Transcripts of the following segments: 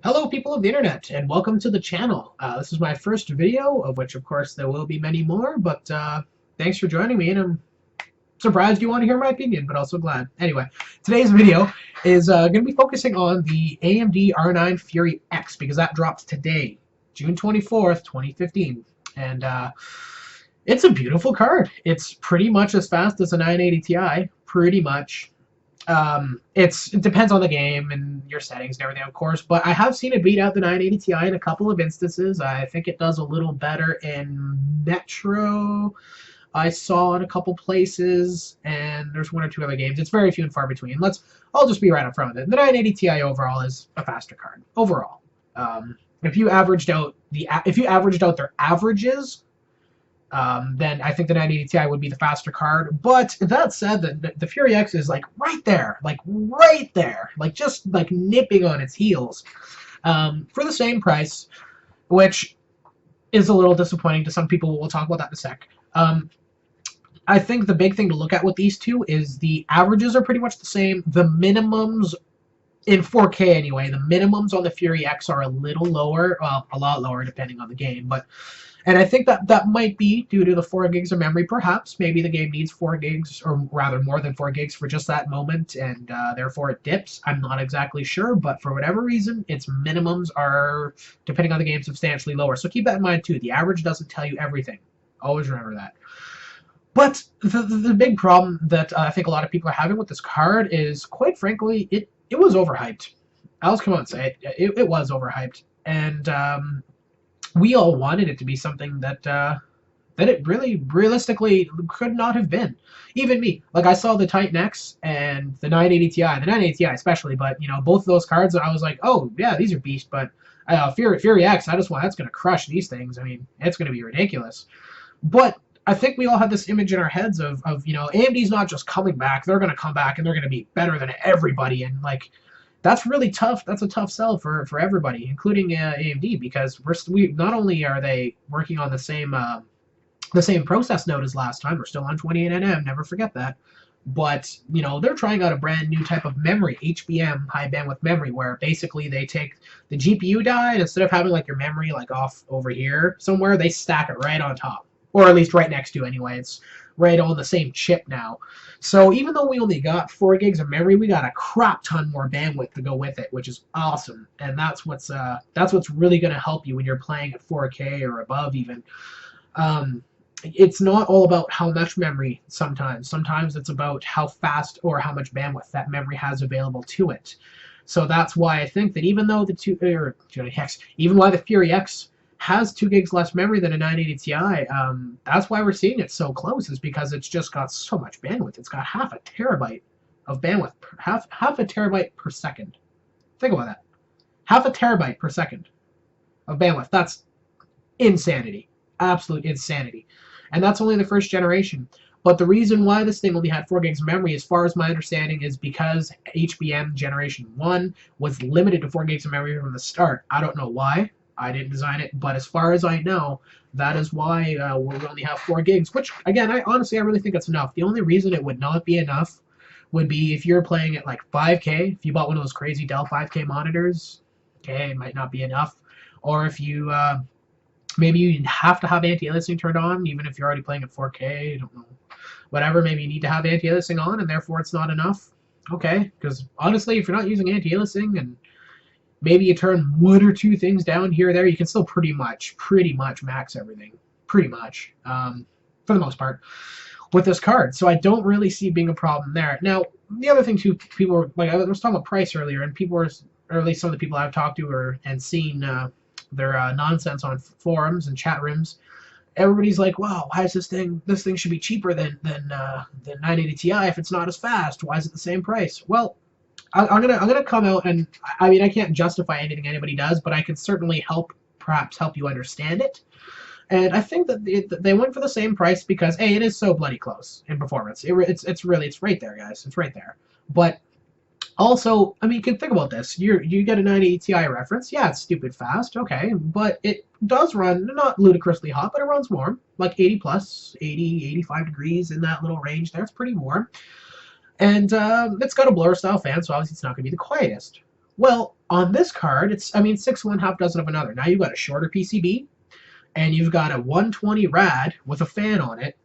Hello, people of the internet, and welcome to the channel. This is my first video, of which, of course, there will be many more, but thanks for joining me, and I'm surprised you want to hear my opinion, but also glad. Anyway, today's video is going to be focusing on the AMD R9 Fury X, because that drops today, June 24th, 2015, and it's a beautiful card. It's pretty much as fast as a 980 Ti, pretty much. It depends on the game and your settings and everything, of course, but I have seen it beat out the 980 Ti in a couple of instances. I think it does a little better in Metro. I saw in a couple places, and there's one or two other games. It's very few and far between. I'll just be right up front with it. The 980 Ti overall is a faster card overall. If you averaged out their averages, then I think the 980 Ti would be the faster card. But that said, the Fury X is like right there, like just like nipping on its heels for the same price, which is a little disappointing to some people. We'll talk about that in a sec. I think the big thing to look at with these two is the averages are pretty much the same. The minimums in 4K anyway, the minimums on the Fury X are a little lower, well, a lot lower depending on the game, and I think that might be due to the 4 gigs of memory, perhaps. Maybe the game needs 4 gigs, or rather more than 4 gigs for just that moment, and therefore it dips. I'm not exactly sure, but for whatever reason, its minimums are, depending on the game, substantially lower. So keep that in mind too. The average doesn't tell you everything. Always remember that. But the big problem that I think a lot of people are having with this card is, quite frankly, it was overhyped. I'll just come out and say it was overhyped. And we all wanted it to be something that it really realistically could not have been. Even me. Like, I saw the Titan X and the 980 Ti, the 980 Ti especially, but both of those cards, I was like, oh yeah, these are beast, but Fury X, that's gonna crush these things. I mean, it's gonna be ridiculous. But I think we all have this image in our heads of AMD's not just coming back, they're gonna come back and they're gonna be better than everybody, and like, that's really tough. That's a tough sell for everybody, including AMD, because we not only are they working on the same process node as last time, we're still on 28nm, never forget that, but they're trying out a brand new type of memory, HBM, high bandwidth memory, where basically they take the GPU die, and instead of having like your memory like off over here somewhere, they stack it right on top, or at least right next to anyway. It's right on the same chip now. So even though we only got 4 gigs of memory, we got a crap ton more bandwidth to go with it, which is awesome. And that's what's really going to help you when you're playing at 4K or above even. It's not all about how much memory sometimes. Sometimes it's about how fast or how much bandwidth that memory has available to it. So that's why I think that even though even why the Fury X has 2 gigs less memory than a 980 Ti, that's why we're seeing it so close, is because it's just got so much bandwidth. It's got half a terabyte of bandwidth, half a terabyte per second. Think about that. Half a terabyte per second of bandwidth. That's insanity. Absolute insanity. And that's only the first generation. But the reason why this thing only had 4 gigs of memory, as far as my understanding, is because HBM Generation 1 was limited to 4 gigs of memory from the start. I don't know why. I didn't design it, but as far as I know, that is why we only have 4 gigs, which, again, I really think it's enough. The only reason it would not be enough would be if you're playing at like 5K, if you bought one of those crazy Dell 5K monitors, okay, it might not be enough. Or if you, maybe you have to have anti-aliasing turned on, even if you're already playing at 4K, I don't know. Whatever, maybe you need to have anti-aliasing on, and therefore it's not enough. Okay, because honestly, if you're not using anti-aliasing and maybe you turn 1 or 2 things down here or there, you can still pretty much max everything. Pretty much, for the most part, with this card. So I don't really see it being a problem there. Now, the other thing too, people were, like, I was talking about price earlier, and people were, or at least some of the people I've talked to and seen their nonsense on forums and chat rooms, everybody's like, wow, why is this thing should be cheaper than 980 Ti if it's not as fast? Why is it the same price? Well, I'm gonna come out, and I mean, I can't justify anything anybody does, but I can certainly perhaps help you understand it. And I think that they went for the same price because A, it is so bloody close in performance. It's right there, guys. It's right there. But also, I mean, you can think about this. You get a 980 Ti reference. Yeah, it's stupid fast, okay, but it does run not ludicrously hot, but it runs warm, like 80 plus, 80, 85 degrees, in that little range there. It's pretty warm. And it's got a blower style fan, so obviously it's not going to be the quietest. Well, On this card, it's, I mean, 6 one, half dozen of another. Now you've got a shorter PCB, and you've got a 120 rad with a fan on it,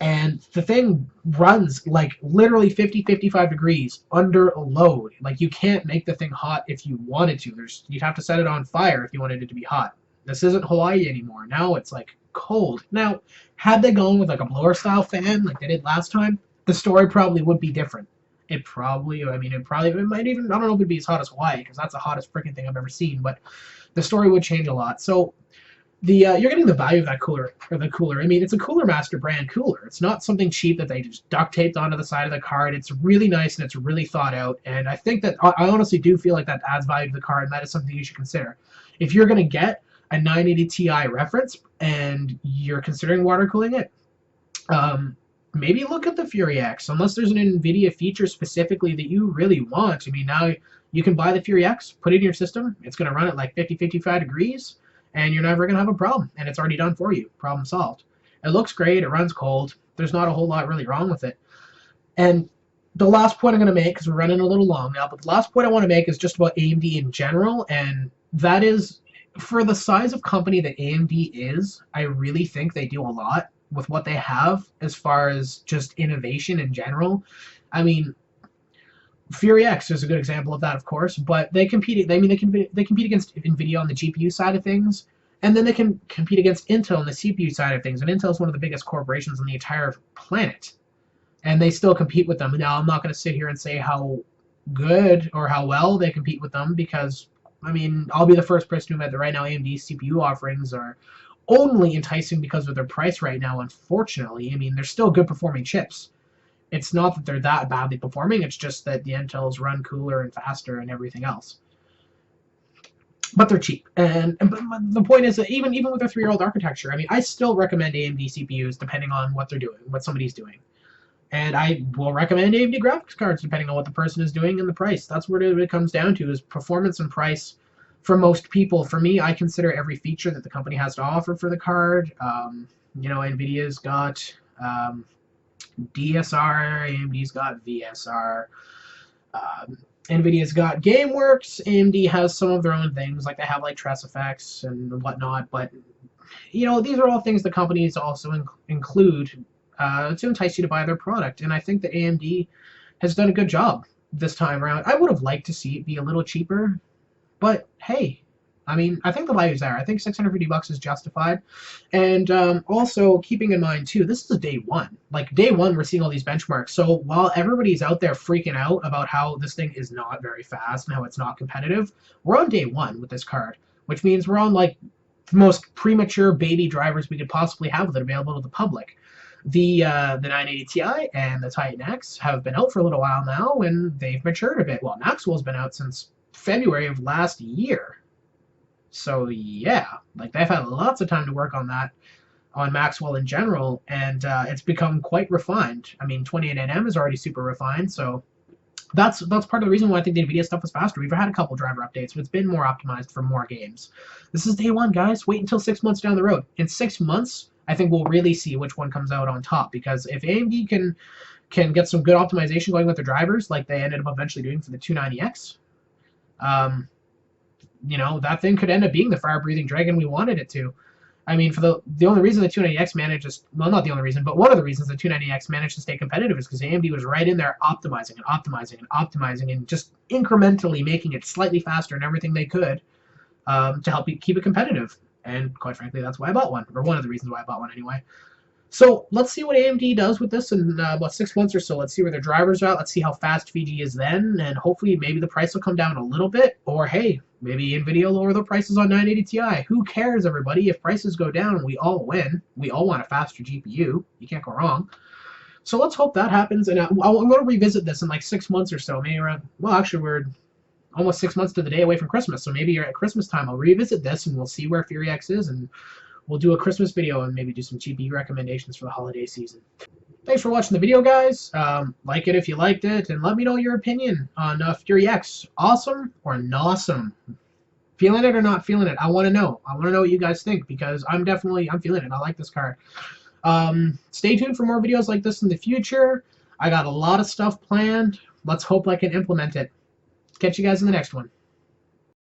and the thing runs like literally 50-55 degrees under a load. Like, you can't make the thing hot if you wanted to. You'd have to set it on fire if you wanted it to be hot. This isn't Hawaii anymore. Now it's like cold. Now, had they gone with like a blower style fan like they did last time, the story probably would be different. It probably, I mean, it might even, I don't know if it'd be as hot as Hawaii, because that's the hottest freaking thing I've ever seen, but the story would change a lot. So you're getting the value of that cooler, I mean, it's a Cooler Master brand cooler. It's not something cheap that they just duct taped onto the side of the card. It's really nice and it's really thought out, and I think that, I honestly do feel like that adds value to the card, and that is something you should consider. If you're going to get a 980 Ti reference and you're considering water cooling it, maybe look at the Fury X, unless there's an NVIDIA feature specifically that you really want. I mean, now you can buy the Fury X, put it in your system, it's going to run at like 50-55 degrees, and you're never going to have a problem, and it's already done for you. Problem solved. It looks great, it runs cold, there's not a whole lot really wrong with it. And the last point I'm going to make, because we're running a little long now, but the last point I want to make is just about AMD in general, and that is, for the size of company that AMD is, I really think they do a lot with what they have as far as just innovation in general. I mean, Fury X is a good example of that, of course, but they compete. I mean, they compete against NVIDIA on the GPU side of things, and then they can compete against Intel on the CPU side of things. And Intel is one of the biggest corporations on the entire planet, and they still compete with them. Now, I'm not going to sit here and say how good or how well they compete with them, because, I mean, I'll be the first person to admit that right now AMD's CPU offerings are only enticing because of their price right now, unfortunately. I mean, they're still good performing chips. It's not that they're that badly performing, it's just that the Intels run cooler and faster and everything else. But they're cheap. And the point is that even with their 3-year-old architecture, I mean, I still recommend AMD CPUs depending on what they're doing, what somebody's doing. And I will recommend AMD graphics cards depending on what the person is doing and the price. That's what it comes down to, is performance and price. For most people, for me, I consider every feature that the company has to offer for the card. You know, NVIDIA's got DSR, AMD's got VSR, NVIDIA's got GameWorks, AMD has some of their own things, like they have like Tress Effects and whatnot, but, you know, these are all things the companies also include to entice you to buy their product, and I think that AMD has done a good job this time around. I would have liked to see it be a little cheaper, but hey, I mean, I think the value's there. I think $650 is justified. And also, keeping in mind, too, this is day one. Like, day one, we're seeing all these benchmarks. So while everybody's out there freaking out about how this thing is not very fast and how it's not competitive, we're on day one with this card, which means we're on, like, the most premature baby drivers we could possibly have that are available to the public. The 980 Ti and the Titan X have been out for a little while now, and they've matured a bit. Well, Maxwell's been out since February of last year. So yeah, like, they've had lots of time to work on that, on Maxwell in general, and it's become quite refined. I mean, 28nm is already super refined, so that's part of the reason why I think the NVIDIA stuff is faster. We've had a couple driver updates, but it's been more optimized for more games. This is day one, guys. Wait until 6 months down the road. In 6 months, I think we'll really see which one comes out on top, because if AMD can get some good optimization going with their drivers, like they ended up eventually doing for the 290X, you know, that thing could end up being the fire-breathing dragon we wanted it to. I mean, for the only reason the 290X managed to, well, not the only reason, but one of the reasons the 290X managed to stay competitive is because AMD was right in there optimizing and optimizing and optimizing and just incrementally making it slightly faster and everything they could to help keep it competitive. And quite frankly, that's why I bought one, or one of the reasons why I bought one anyway. So let's see what AMD does with this in about 6 months or so. Let's see where their drivers are at. Let's see how fast Fiji is then, and hopefully maybe the price will come down a little bit, or hey, maybe NVIDIA will lower the prices on 980 Ti. Who cares, everybody? If prices go down, we all win. We all want a faster GPU. You can't go wrong. So let's hope that happens, and I'm going to revisit this in like 6 months or so. Maybe around, well, actually, we're almost 6 months to the day away from Christmas, so maybe at Christmas time I'll revisit this, and we'll see where Fury X is, and we'll do a Christmas video and maybe do some GPU recommendations for the holiday season. Thanks for watching the video, guys. Like it if you liked it, and let me know your opinion on Fury X. Awesome or nawesome? Feeling it or not feeling it? I want to know. I want to know what you guys think, because I'm feeling it. I like this card. Stay tuned for more videos like this in the future. I got a lot of stuff planned. Let's hope I can implement it. Catch you guys in the next one.